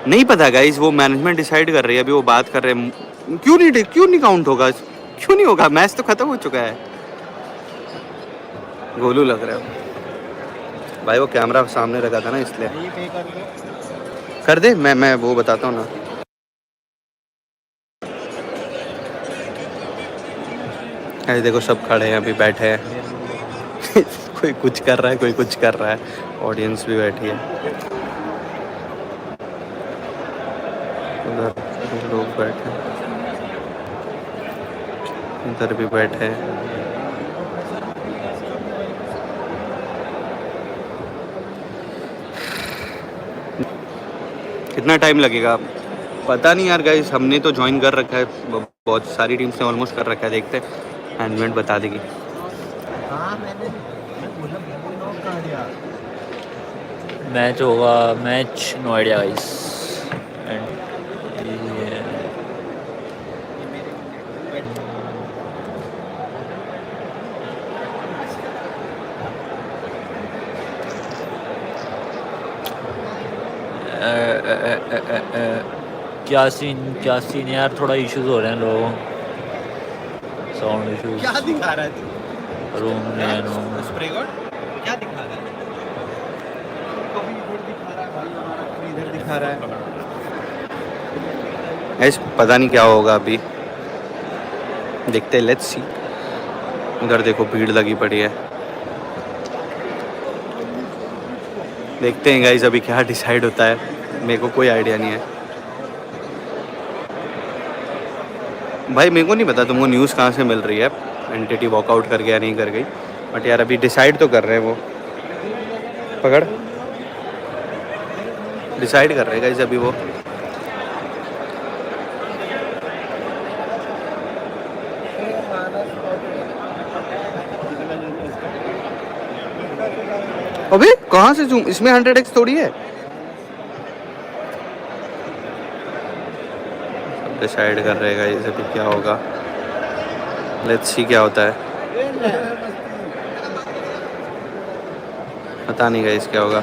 नहीं पता गाइस, वो मैनेजमेंट डिसाइड कर रही है अभी, वो बात कर रहे हैं। क्यों नहीं काउंट होगा, क्यों नहीं होगा, मैच तो खत्म हो चुका है। गोलू लग रहा है भाई, वो कैमरा सामने रखा था ना इसलिए। कर दे, मैं वो बताता हूँ ना। अरे देखो सब खड़े हैं अभी, बैठे हैं कोई कुछ कर रहा है, कोई कुछ कर रहा है, ऑडियंस भी बैठी है। उधर लोग बैठे हैं, इधर भी बैठे हैं। कितना टाइम लगेगा पता नहीं यार गाइस, हमने तो ज्वाइन कर रखा है, बहुत सारी टीम्स ने ऑलमोस्ट कर रखा है, देखते हैं मैनेजमेंट बता देगी। मैच होगा, मैच नो आइडिया गाइस। क्या सीन यार, थोड़ा इश्यूज हो रहे हैं लोगों, साउंड इश्यूज। क्या दिखा रहा है तू? रूम स्प्रे गॉड क्या दिखा रहा है? कभी इधर दिखा रहा है भाई हमारा, कभी इधर दिखा रहा है। ऐस पता नहीं क्या होगा अभी, देखते हैं, लेट्स सी। उधर देखो भीड़ लगी पड़ी है, देखते हैं गाइस अभी क्या डिसाइड होता है, मेरे को कोई आइडिया नहीं है भाई, मेरे को नहीं पता तुमको न्यूज़ कहाँ से मिल रही है, एंटिटी वॉकआउट कर गया नहीं कर गई, बट यार अभी डिसाइड तो कर रहे हैं वो। पकड़, डिसाइड कर रहे हैं गाइस अभी वो। अबे कहाँ से जूम, इसमें 100x थोड़ी है। डिसाइड कर रहे हैं गाइस अभी क्या होगा, लेट्स सी क्या होता है, पता नहीं गाइस क्या होगा।